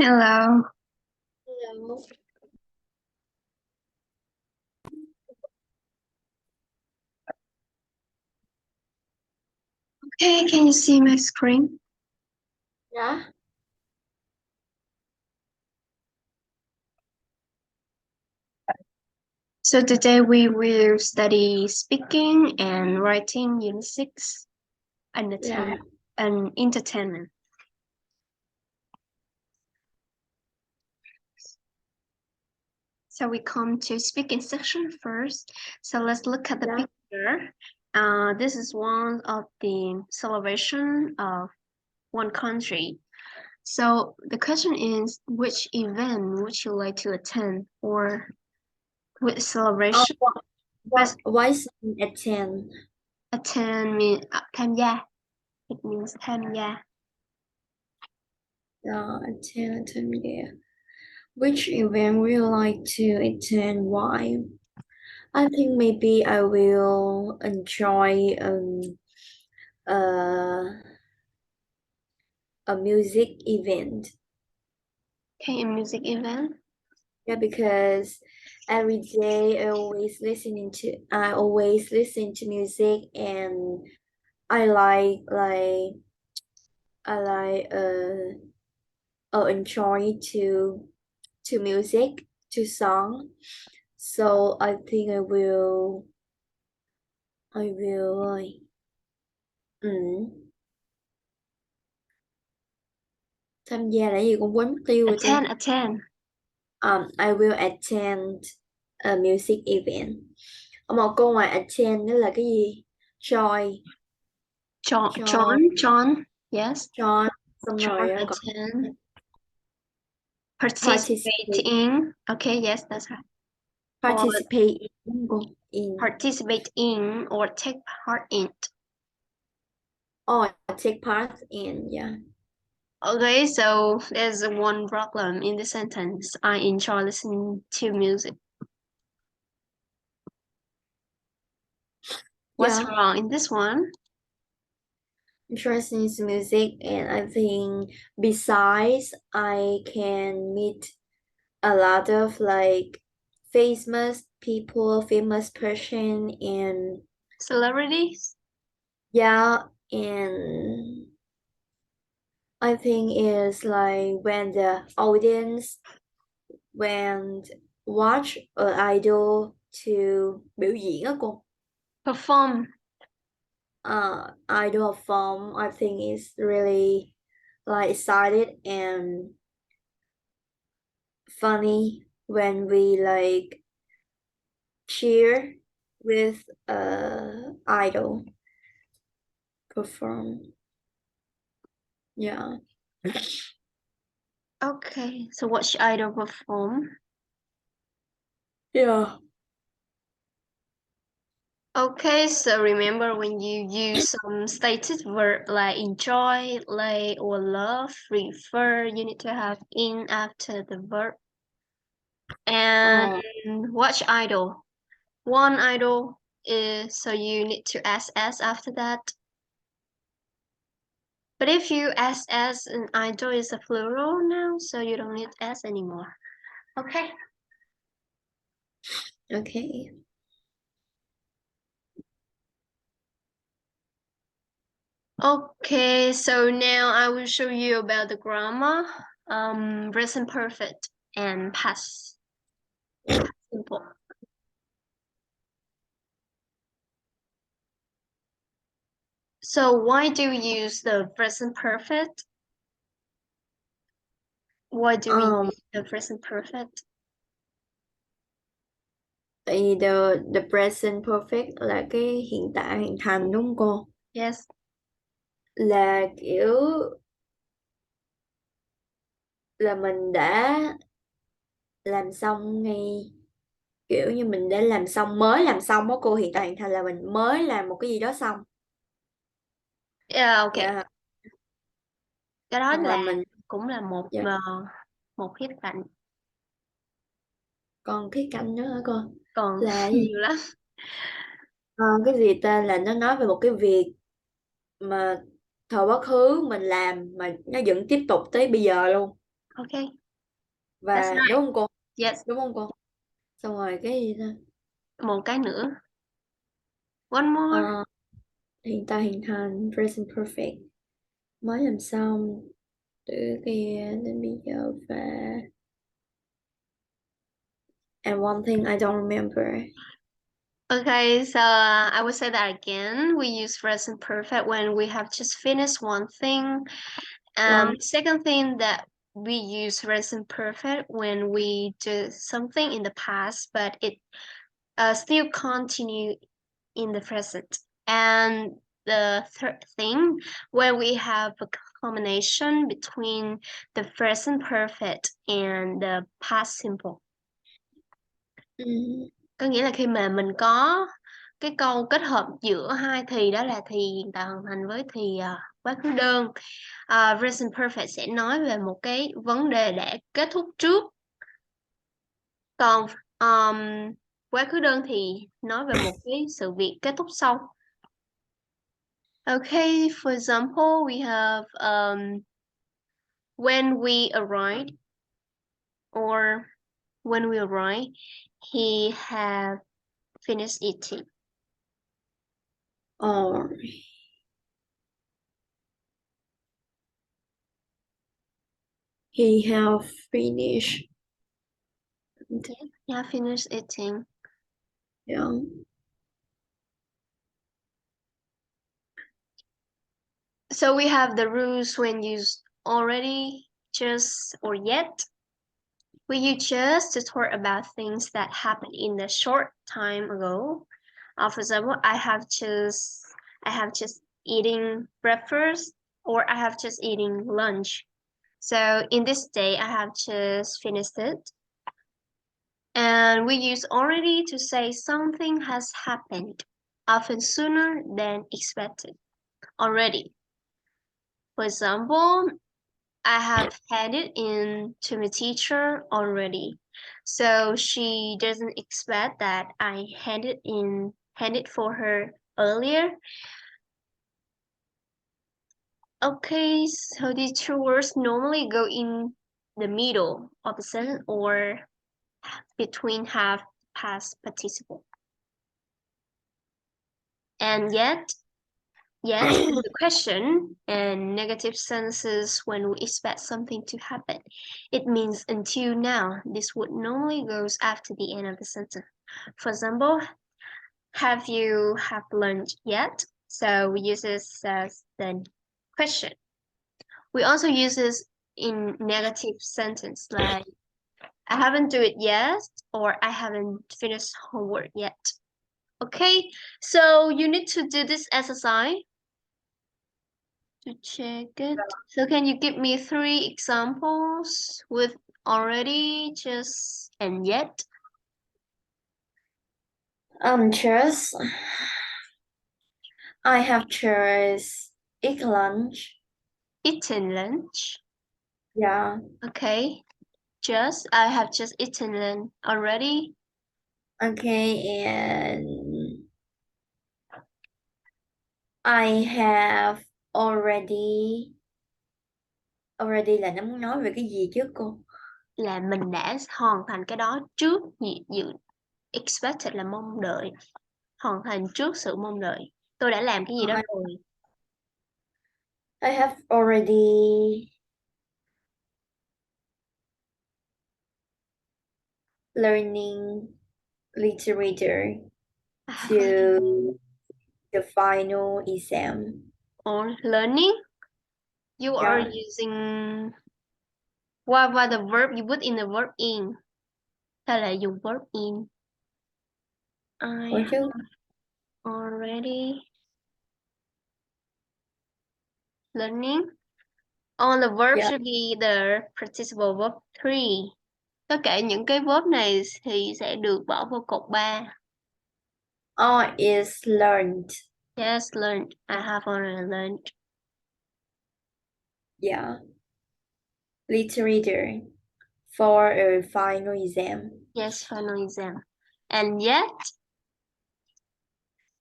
Hello. Hello. Okay, can you see my screen? Yeah. So today we will study speaking and writing unit 6 and Yeah. entertainment. So we come to speaking section first. So let's look at the Yeah. picture. This is one of the celebration of one country. So the question is, which event would you like to attend, or which Oh, celebration why Xuân attend? attend mean tham gia? It means tham gia. Attend, yeah. Which event would you like to attend? Why? I think maybe I will enjoy uh a music event. Okay, a music event. Yeah, because every day I always listen to music, and I I like enjoy to music, to song. So I think I will um, tham gia là gì cũng quên mất tiêu rồi ta. Attend. I will attend a music event. Một câu ngoài attend đó là cái gì? Joy, joy, John. Yes. join, xong John rồi còn attend. Participate participate, in. Okay, yes, that's right. Or participate in, đúng không? In, participate in or take part in. or take part in, yeah. Okay, so there's one problem in the sentence. I enjoy listening to music. What's Yeah. wrong in this one? Interesting in music, and I think besides I can meet a lot of like famous people, famous person, and Celebrities? yeah, and I think it's like when the audience when watch an idol to biểu diễn á cô. Perform. Idol form, I think is really like excited and funny when we like cheer with idol perform. Yeah. Okay, so watch idol perform. Yeah. Okay, so remember when you use some stated verb like enjoy, like, or love, refer, you need to have in after the verb. And Oh, watch idol. One idol is so you need to SS after that. But if you SS an idol is a plural now, so you don't need S anymore. Okay. okay. Okay, so now I will show you about the grammar, present perfect and past simple. So why do we use the present perfect? Why do we Um, use the present perfect? tại vì the present perfect là cái hiện tại hiện thành đúng không cô? Yes. Là kiểu là mình đã làm xong ngay, kiểu như mình đã làm xong, mới làm xong á cô. Hiện tại hiện thành là mình mới làm một cái gì đó xong. Yeah, okay. Dạ. Cái đó Hoặc là là mình, cũng là một dạ, một khía cạnh, còn khía cạnh nữa hả cô? còn Là gì? nhiều lắm. Ờ, cái gì ta, là nó nói về một cái việc mà thời quá khứ mình làm mà nó vẫn tiếp tục tới bây giờ luôn. Okay, that's Và right. đúng không cô? Yes, Đúng không cô? Xong rồi cái gì ta? một cái nữa. One more. Ờ, hiện tại hình thành present perfect mới làm xong từ kia đến bây giờ và and one thing I don't remember. Okay, so I will say that again. We use present perfect when we have just finished one thing. Wow. Second thing that we use present perfect when we do something in the past, but it still continue in the present. And the third thing, where we have a combination between the present perfect and the past simple. Ừ. Có nghĩa là khi mà mình có cái câu kết hợp giữa hai thì, đó là thì hiện tại hoàn thành với thì quá khứ đơn. Present perfect sẽ nói về một cái vấn đề đã kết thúc trước, còn quá khứ đơn thì nói về một cái sự việc kết thúc sau. Okay, for example, we have when we arrived, or when we arrived, he had finished eating. Or he have finished. Okay, he had finished eating. Yeah. So we have the rules when used already, just, or yet. We use just to talk about things that happened in a short time ago. For example, I have just eating breakfast, or I have just eating lunch. So in this day, I have just finished it. And we use already to say something has happened, often sooner than expected. Already. For example, I have handed in to my teacher already. So she doesn't expect that I handed for her earlier. Okay, so these two words normally go in the middle of the sentence or between half past participle. And yet is the question, and negative sentences when we expect something to happen. It means until now. This would normally goes after the end of the sentence. For example, have you had lunch yet? So we use this as the question. We also use this in negative sentence like I haven't do it yet, or I haven't finished homework yet. Okay, so you need to do this exercise to check it. So can you give me 3 examples with already, just, and yet? Just I have just eat lunch. Eaten lunch. Yeah. Okay. Just, I have just eaten lunch already. Okay, and I have already là nó muốn nói về cái gì chứ cô? Là mình đã hoàn thành cái đó trước dự expected là mong đợi. Hoàn thành trước sự mong đợi. Tôi đã làm cái gì đó rồi. I have already learning literature to the final exam. Or learning. You are Yeah. using what the verb you put in the verb in. Ta là dùng verb in. I Ủa chứ have already learning. All the verb yeah. should be the participle verb 3. Tất cả những cái verb này thì sẽ được bỏ vô cột 3. All is learned. Yes, learned. I have already learned. Yeah. Literature for a final exam. Yes, final exam. And yet,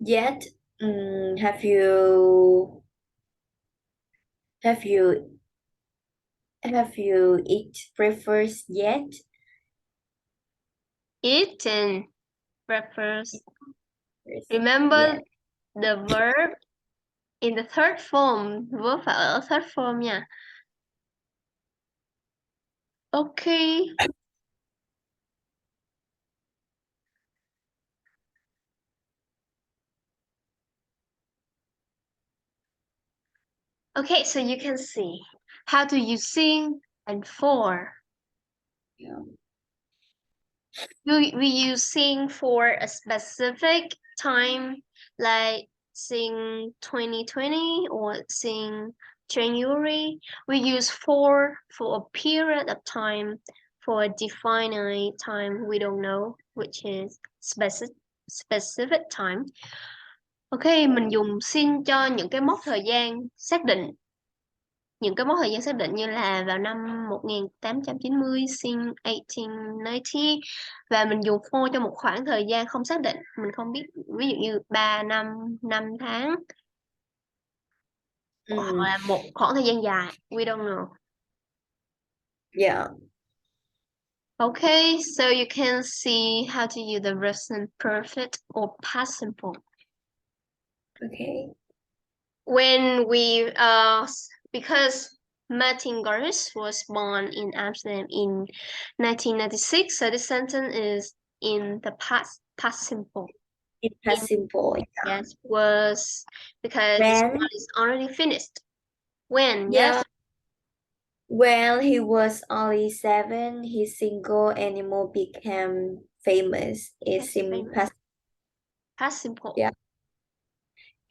Yet, have you Have you eat breakfast yet? Eaten breakfast. Yes. Remember Yeah. the verb in the third form. Verb phải ở third form nha. Okay. Okay, so you can see how do you sing and for. Yeah. We use sing for a specific time, like sing 2020 or sing January. We use for a period of time, for a definite time we don't know, which is specific time. Ok, mình dùng xin cho những cái mốc thời gian xác định. Những cái mốc thời gian xác định như là vào năm 1890, sin 1890, và mình dùng for cho một khoảng thời gian không xác định, mình không biết, ví dụ như 3 năm, 5 tháng, hoặc là một khoảng thời gian dài, we don't know. Yeah. Okay, so you can see how to use the present perfect or past simple. Okay. When we because Martin Garrix was born in Amsterdam in 1996, so this sentence is in the past simple. It has simple. Yeah. Yes, was because this When one is already finished. When, yeah, yes, when he was only 7, his single animal became famous. It's in famous. past. Past simple. Yeah.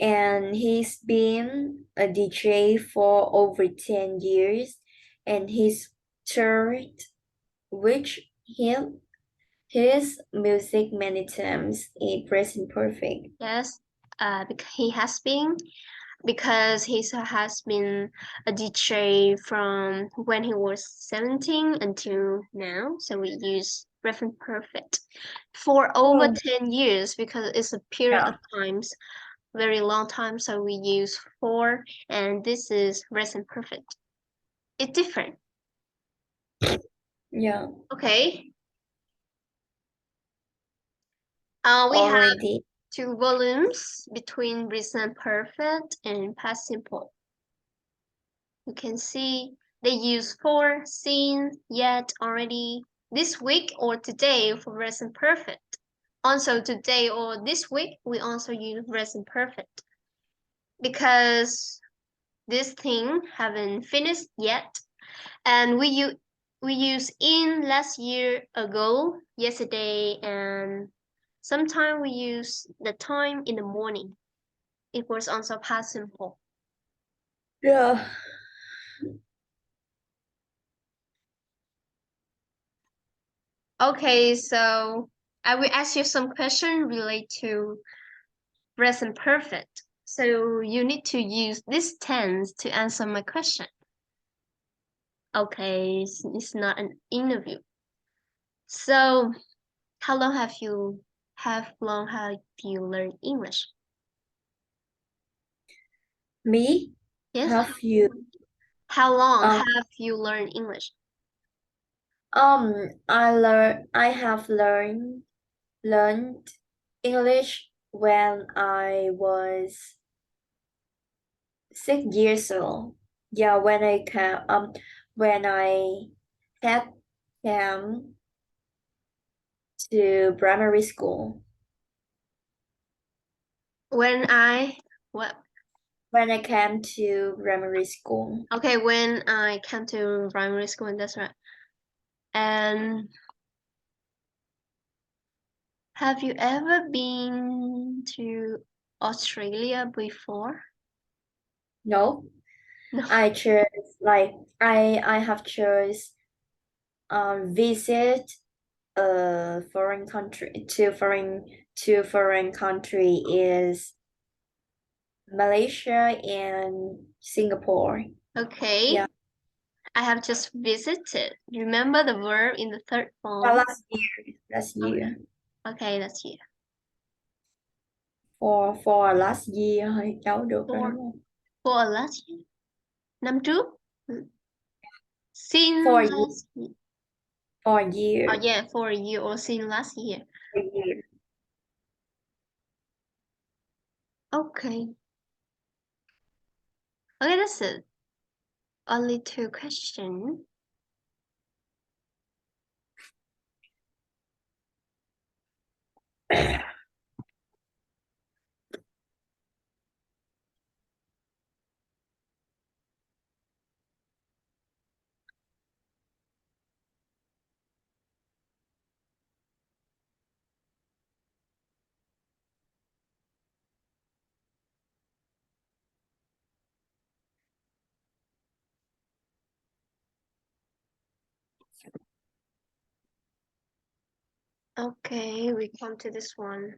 And he's been a DJ for over 10 years, and he's toured with him his music many times in present perfect. Yes, because he has been, because he has been a DJ from when he was 17 until now. So we use present perfect for over Oh, 10 years because it's a period yeah. of times, very long time. So we use for, and this is present perfect. It's different. Yeah. Okay. We have Already. 2 volumes between present perfect and past simple. You can see they use for, seen, yet, already, this week or today for present perfect. Also today or this week, we also use present perfect because this thing haven't finished yet. And we use in last year, ago, yesterday, and sometimes we use the time in the morning. It was also past simple. Yeah. Okay, so I will ask you some question related to present perfect. So you need to use this tense to answer my question. Okay, it's not an interview. So how long have you learned English? Me? Yes. Have you How long um have you learned English? I have learned English when I was 6 years old. Yeah, when I had came to primary school. When I what? When I came to primary school. Okay, when I came to primary school, that's right. And have you ever been to Australia before? No, No. I chose like I have chose visit a foreign country to foreign country is Malaysia and Singapore. Okay. Yeah. I have just visited. Remember the verb in the third form? Last year. Last Okay, year. okay, that's here. For last year thôi cháu được rồi For đúng không? for last year. Năm trước. Since For you, last year. for Oh year, yeah, for a year or since last year. for year. Okay. Okay, that's it. Only 2 questions. Okay, we come to this one.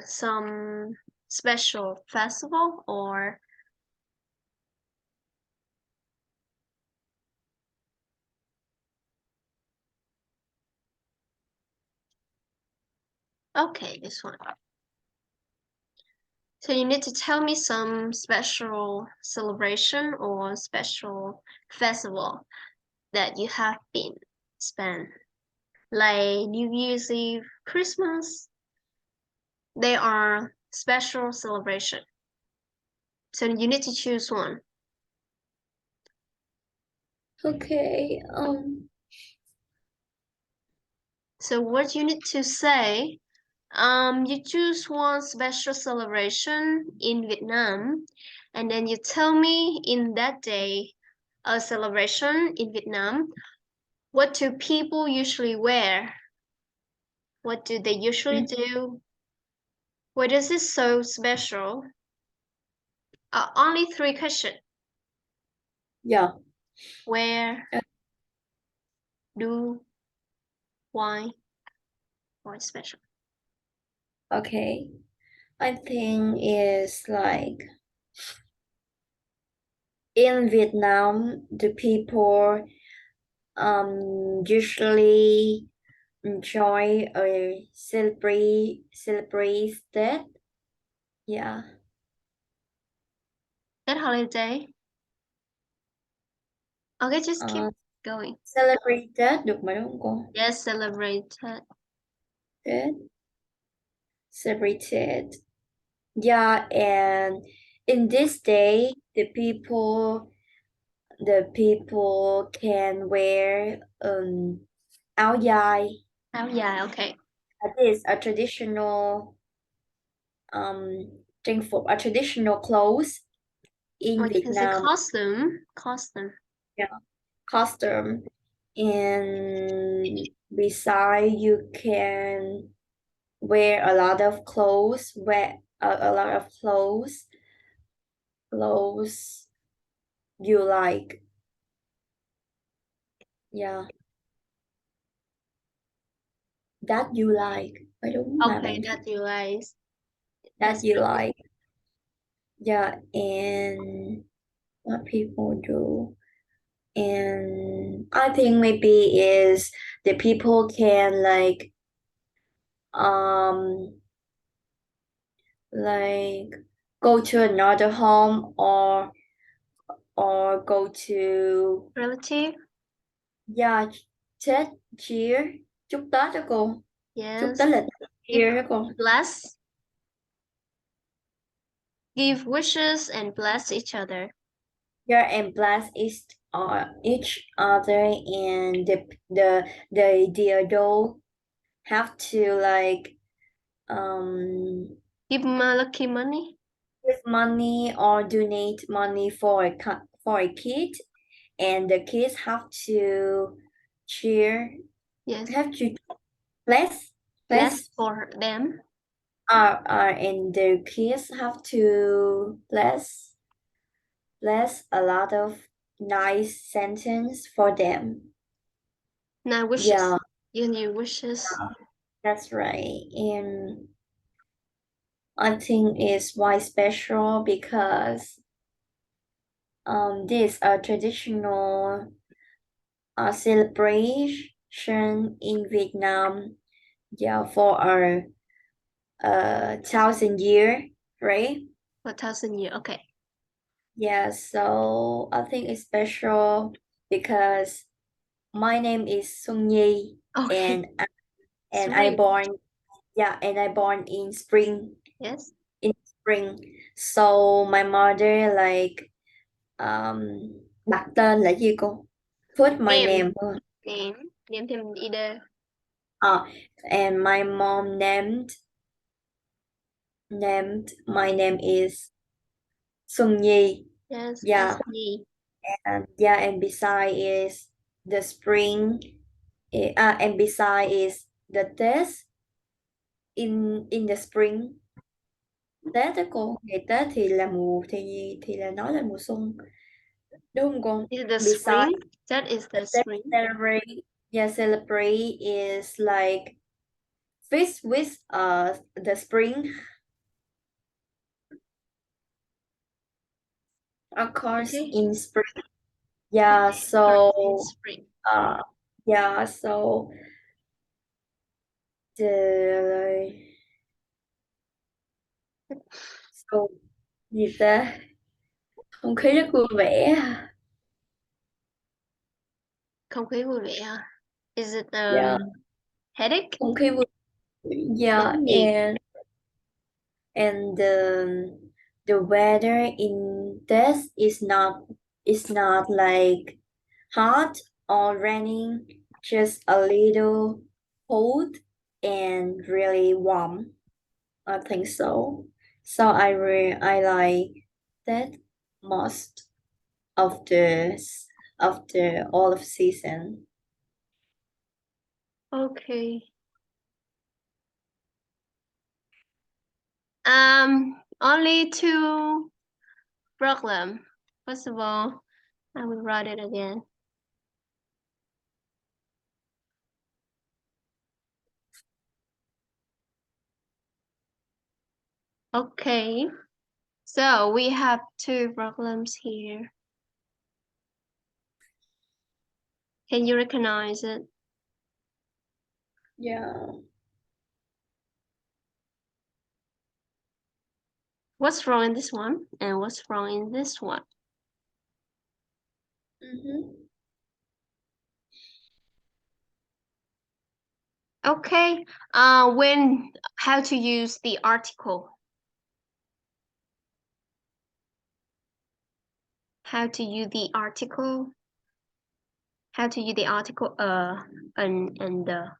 Some special festival or okay, this one. So you need to tell me some special celebration or special festival that you have been spent, like New Year's Eve, Christmas. They are special celebration. So you need to choose one. Okay, So what you need to say, you choose one special celebration in Vietnam, and then you tell me in that day, a celebration in Vietnam, what do people usually wear? What do they usually do? What is it so special? Only 3 questions. yeah. Where, Uh, do, why, why special? Okay. I think it's like in Vietnam, the people usually enjoy a celebrate that. Yeah. That holiday. Okay, just keep Uh, going. celebrate Tết được mà đúng không cô? Yes, celebrated. Tết, celebrated. Yeah, and in this day, the people can wear áo dài. Oh yeah, okay. That is a traditional trang phục, a traditional clothes Or in you can say Vietnam. costume. Costume. Yeah, costume. And beside, you can wear a lot of clothes, wear a lot of clothes you like. Yeah, that you like. Phải đúng mà Okay, bạn thích. that you guys. That That's you right. like. Yeah, and what people do. And I think maybe is the people can um like go to another home or go to Relative. yeah Tết cheer chúc Tết đó cô, chúc Yes. Tết là Give cheer đó cô. bless. Give wishes and bless each other. Yeah, and bless each other, and the adult have to um Give lucky money. give money or donate money for a kid, and the kids cheer Yes. have to bless Bless bless for them. and the kids have to bless a lot of nice sentence for them. Now wishes. Yeah, Your wishes. that's right. And I think it's why special because this a traditional celebration in Vietnam, yeah, for our 1,000 year, right? 1,000 years. Okay. Yeah, so I think it's special because my name is Sung Nhi Okay, and and I spring. born yeah and I born in Yes. spring. So my mother like um đặt tên là gì cô? Put my Name. name. Name. Name thêm ide. Uh, and my mom named my name is Xuân Nhi. Yes. Yeah, SG. and yeah, and beside is the spring. And beside is the test in the spring. Tết đó cô, ngày Tết thì là thì là nói là mùa xuân, đúng không con? Is the Beside spring? That is the the Tết spring. celebrate, yeah, celebrate is like fixed with the spring, of course, Okay. in spring. Yeah, Okay. Correct. In so spring. uh yeah, so the so gì ta? Không khí rất vui vẻ. Không khí vui vẻ. Is it Yeah, headache? không khí vui. Yeah, Sóng nhiệt. and the weather in this is not like hot or raining, just a little cold and really warm. I think so. So I like that most of the all of season. Okay. Only two problem. First of all, I will write it again. Okay. So we have two problems here. Can you recognize it? Yeah. What's wrong in this one and what's wrong in this one? Mm-hmm. Okay. When how to use the article? How to use the article? How to use the article and the.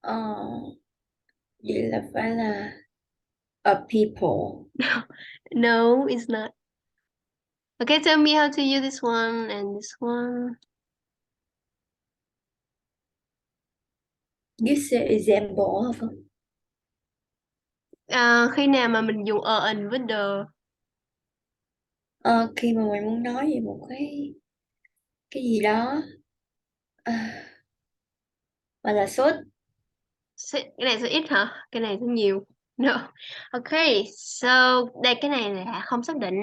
Ờ, vậy là phải là a people. No, it's not. Okay, tell me how to use this one and this one. This is example không? Khi nào mà mình dùng and với the. Ờ, khi mà mình muốn nói về một cái gì đó mà là sốt. Cái này số ít hả? Cái này số nhiều. No. Okay, so đây cái này là không xác định.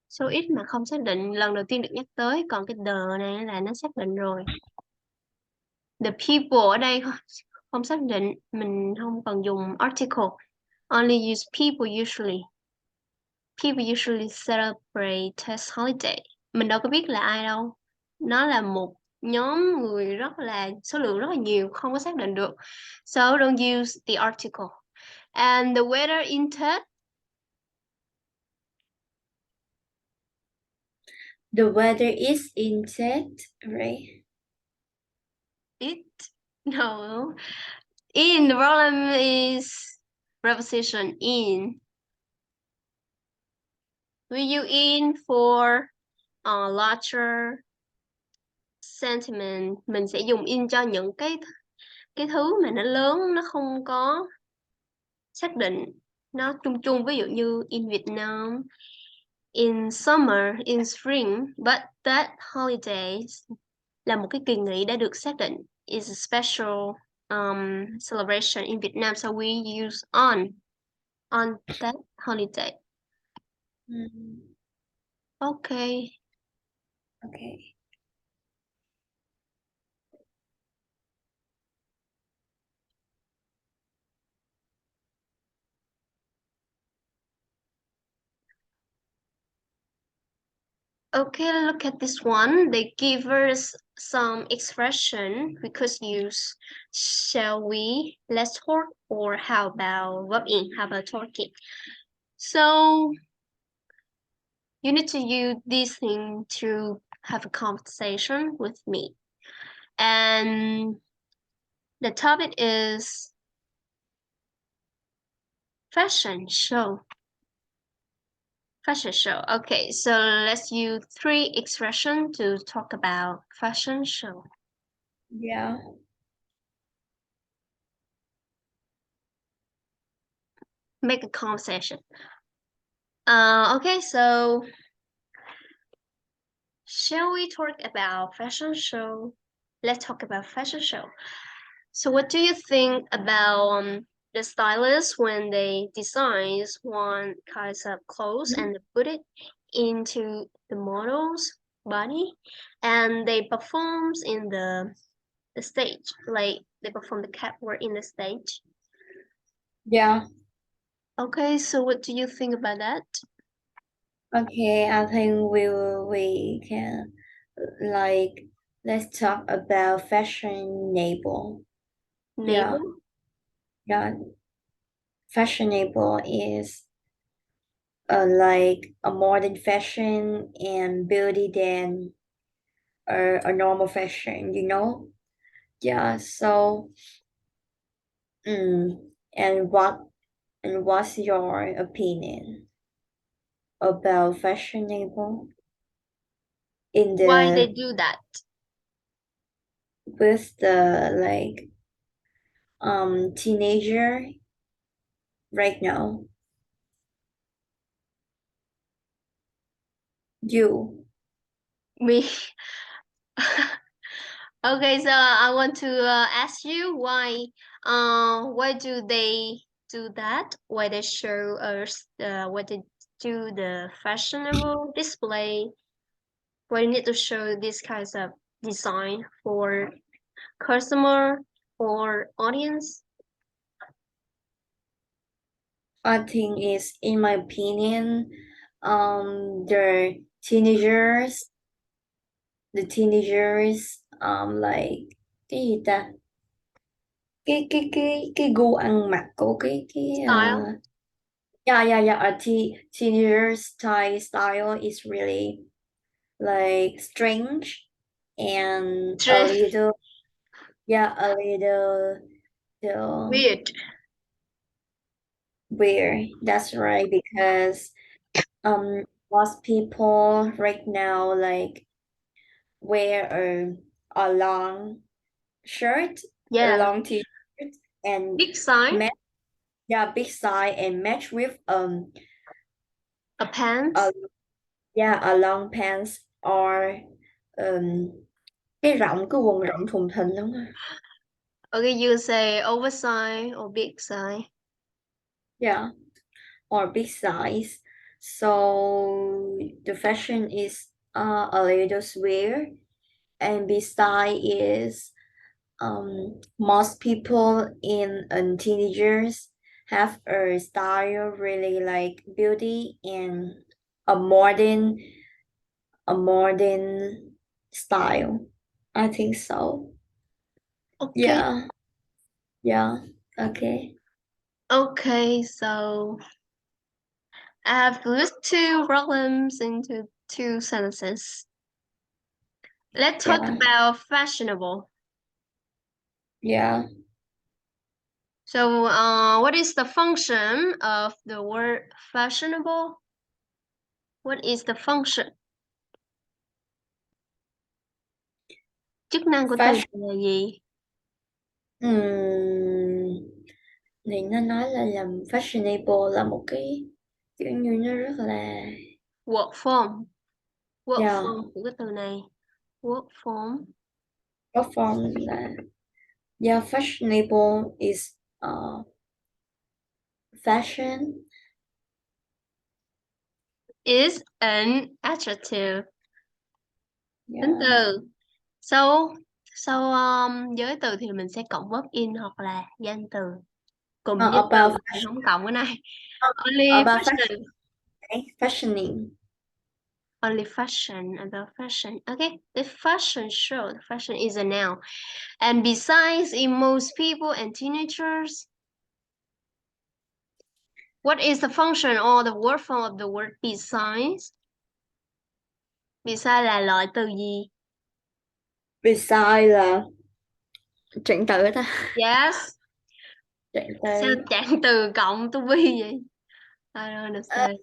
Số ít mà không xác định lần đầu tiên được nhắc tới, còn cái the này là nó xác định rồi. The people ở đây không xác định, mình không cần dùng article. Only use people usually. People usually celebrate test holiday. Mình đâu có biết là ai đâu. Nó là một nhóm người rất là số lượng rất là nhiều, không có xác định được. So don't use the article. And the weather in Tết. The weather is in Tet, right? It no. In the problem is preposition in. We use in for larger sentiment. Mình sẽ dùng in cho những cái thứ mà nó lớn, nó không có xác định, nó chung chung, ví dụ như in Việt Nam, in summer, in spring, but that holidays là một cái kỳ nghỉ đã được xác định, is a special celebration in Việt Nam, so we use on that holiday. Okay. Okay. Okay, look at this one. They give us some expression. We could use shall we, let's talk, or how about verb in, how about talking. So you need to use this thing to have a conversation with me. And the topic is fashion show. Fashion show. Okay, so let's use three expressions to talk about fashion show. Yeah. Make a conversation. Okay, so shall we talk about fashion show? Let's talk about fashion show. So what do you think about the stylists when they designs one kind of clothes and they put it into the model's body and they performs in the stage, like they perform the catwalk in the stage? Yeah. Okay, so what do you think about that? Okay, I think we can like let's talk about fashionable. Yeah, Neighbor? yeah. Fashionable is like a modern fashion and beauty than a normal fashion, you know? Yeah, so mm, and what's your opinion about fashionable in Why they the do that? with the like teenager right now? You. Me. Okay, so I want to ask you why do they do that? Why they show us why they do the fashionable display? Why you need to show this kinds of design for customer or audience? I think is in my opinion, the teenagers like cái gì ta, cái gu ăn mặc của Style, yeah a teenager style is really like strange and a trend, little yeah a little weird. weird. That's right because most people right now like wear a long shirt, a Yeah, long t-shirt, and big sign, match yeah big size and match with a a pants. yeah a long pants or um cái quần rộng thùng thình lắm á. Okay, you say oversized or big size. Yeah, or big size. So the fashion is a little weird, and besides is most people in teenagers have a style really like beauty and a modern a modern style. I think so. Okay, Yeah, yeah. Okay. okay, so I have listed two problems into two sentences. Let's talk Yeah, about fashionable. yeah. So, what is the function of the word fashionable? What is the function? Chức năng của từ Fashion. này là gì? Thì nó nói là làm fashionable là một cái kiểu như nó rất là Work form. Work yeah, form của cái từ này. Work form có form là yeah, fashionable is fashion. is an adjective. Tính Yeah. từ. So, với từ thì mình sẽ cộng verb in hoặc là danh từ. Cùng với từ About thì fashion, không cộng cái này. Only about fashion, fashion fashioning. Only fashion, about fashion. Okay, the fashion show. The fashion is a noun. And besides, in most people and teenagers, what is the function or the word form of the word besides? Besides là loại từ gì? Beside là chuyển từ ta. Yes. Chuyển Sao từ. trạng từ cộng to be vậy? I don't Ờ, understand.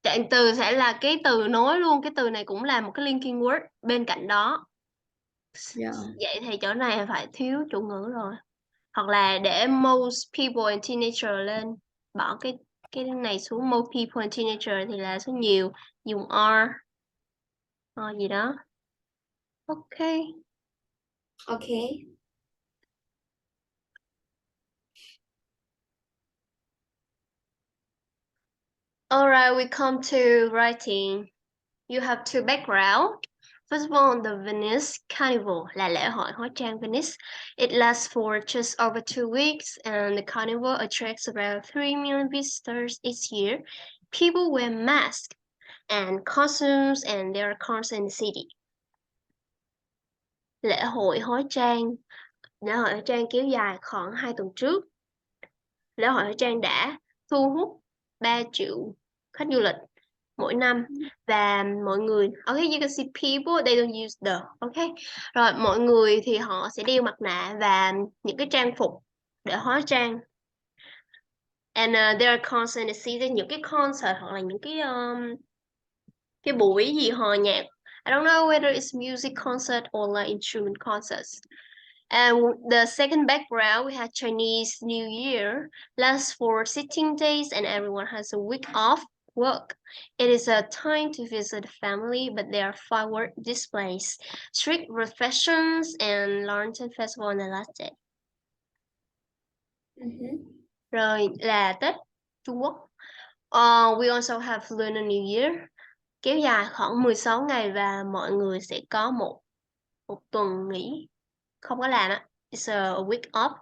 Trạng từ sẽ là cái từ nối luôn. Cái từ này cũng là một cái linking word bên cạnh đó. dạ. Vậy thì chỗ này phải thiếu chủ ngữ rồi. Hoặc là để most people and teenager lên. Bỏ cái này xuống most people and teenager thì là số nhiều. Dùng are. Gì đó. Ok. Ok. Alright, we come to writing. You have two backgrounds. First of all, the Venice Carnival là lễ hội hóa trang Venice. It lasts for just over 2 weeks, and the carnival attracts about 3 million visitors each year. People wear masks and costumes, and there are cars in the city. Lễ hội hóa trang. Lễ hội hóa trang kéo dài khoảng 2 tuần trước. Lễ hội hóa trang đã thu hút 3 triệu khách du lịch mỗi năm, và mọi người, okay, you can see people they don't use the, okay, rồi mọi người thì họ sẽ đeo mặt nạ và những cái trang phục để hóa trang. And there are concerts in the season, những cái concert hoặc là những cái buổi gì hòa nhạc. I don't know whether it's music concert or like instrument concerts. And the second background, we have Chinese New Year, lasts for 16 days, and everyone has a week off work. It is a time to visit the family, but there are firework displays, strict reflections, and lantern festival on the last day. Rồi là Tết Trung Quốc. We also have Lunar New Year, kéo dài khoảng 16 ngày và mọi người sẽ có một tuần nghỉ, không có làm á. It's a week off.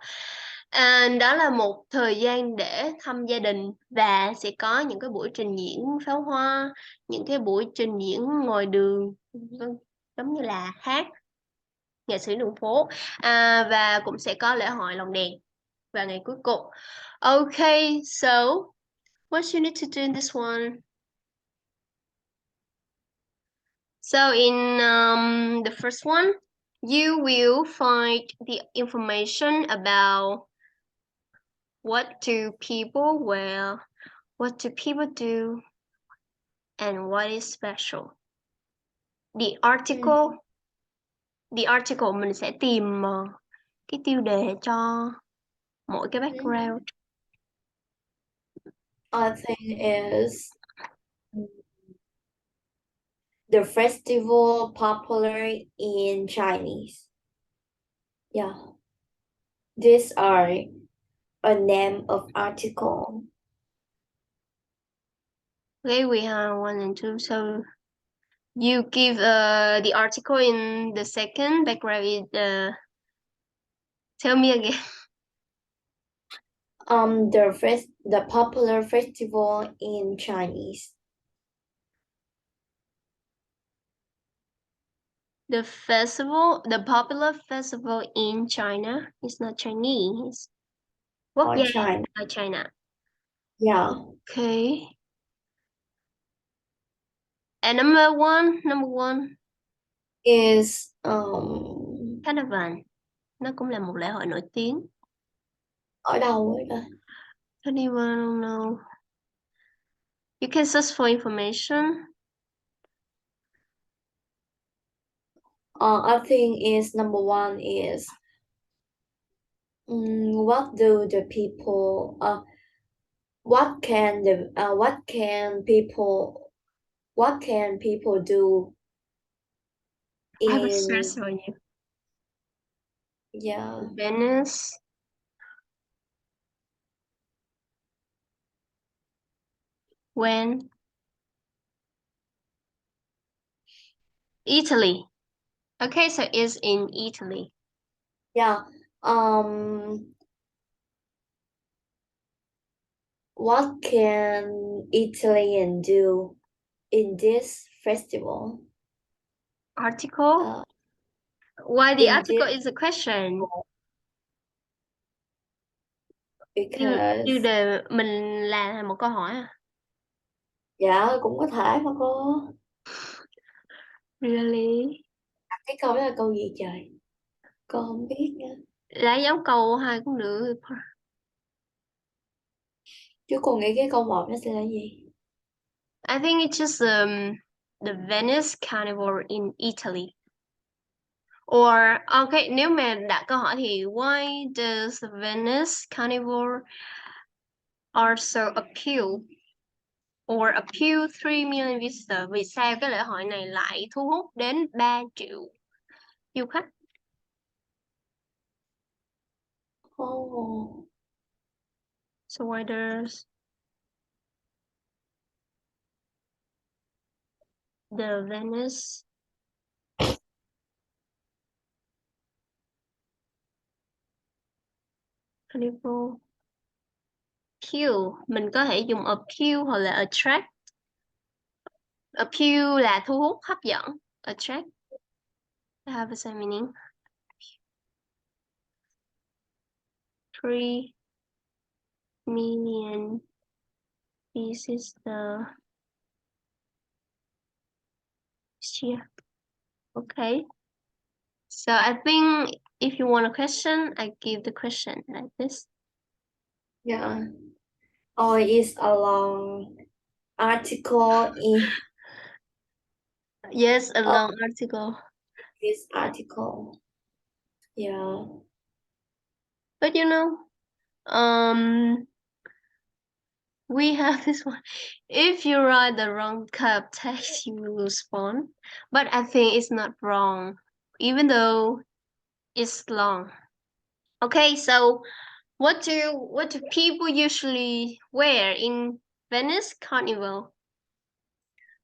And đó là một thời gian để thăm gia đình, và sẽ có những cái buổi trình diễn pháo hoa, những cái buổi trình diễn ngoài đường, giống như là hát, nghệ sĩ đường phố, và cũng sẽ có lễ hội lồng đèn vào ngày cuối cùng. Okay, so what you need to do in this one? So in the first one, you will find the information about what do people wear, what do people do, and what is special. The article, mình sẽ tìm cái tiêu đề cho mỗi cái background. I think is the festival popular in Chinese. Yeah. These are a name of article. Okay, we have 1 and 2. So you give the article in the second background is tell me again. The popular festival in Chinese. The popular festival in China is not Chinese. Quốc Or gia China. ở China. Yeah. Okay. And number one Is Carnival. Nó cũng là một lễ hội nổi tiếng. ở đâu ấy ta? Carnival, I don't know. You can search for information. I think is number one is what do the people what can people do I will search in for you. yeah Venice. When? Italy. Okay, so it's in Italy. yeah what can Italian do? in this festival. Article. Uh, Why the in article this is a question? Tiêu because đề mình là một câu hỏi à? dạ cũng có thể mà cô. Really? Cái câu đó là câu gì trời? Cô không biết nữa. Lá dấu câu hai cũng được. Chứ cô nghĩ cái câu một nó sẽ là gì? I think it's just the Venice Carnival in Italy. Or okay, nếu mà đặt câu hỏi thì why does the Venice Carnival also appeal or appeal 3 million visitors? Vì sao cái lễ hội này lại thu hút đến 3 triệu du khách? Oh, So why does the Venice Carnival appeal? Mình có thể dùng appeal hoặc là attract. Appeal là thu hút, hấp dẫn. Attract have the same meaning. 3 million visitors this year. Okay. So I think if you want a question, I give the question like this. yeah. Oh, it's a long article in Yes, a long article. this article. Yeah. But you know, we have this one. If you write the wrong type text, you will lose phone. But I think it's not wrong, even though it's long. Okay, so what do people usually wear in Venice Carnival?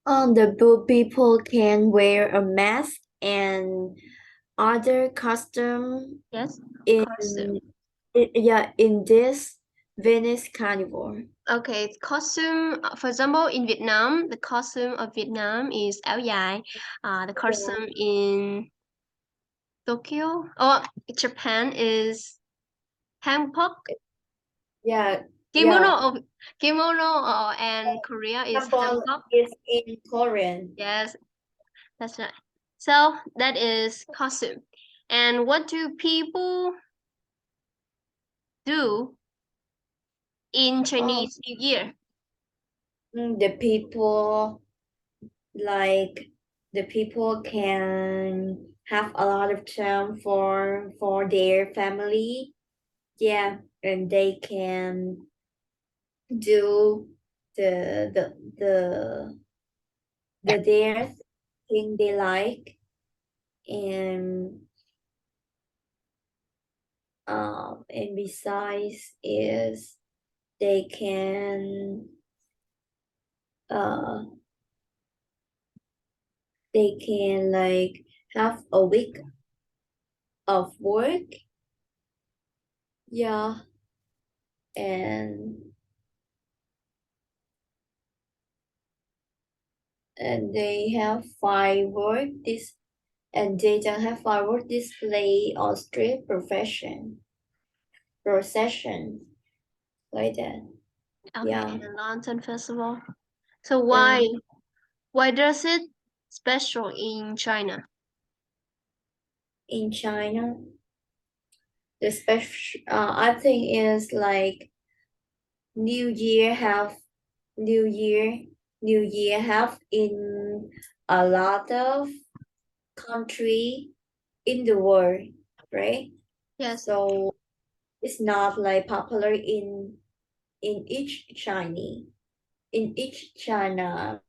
The blue people can wear a mask and other costume Yes, in costume. yeah, in this Venice Carnival. Okay, costume. For example, in Vietnam, the costume of Vietnam is áo dài. The costume in Tokyo or Japan is hanbok. Yeah, Kimono yeah. of kimono and Korea is Example hanbok. is in Korean. Yes, that's right. So that is costume. And what do people do in Um, Chinese New Year? the people like the people can have a lot of time for their family. Yeah, and they can do the the the their thing they like and besides is they can uh like have a week of work. Yeah, and they have firework this and they don't have firework display or street procession like that. Okay, Yeah, the Lantern Festival. So and why does it special in China? in China, the special I think is like New Year have New Year New Year have in a lot of country in the world, right? Yes. So it's not like popular in each China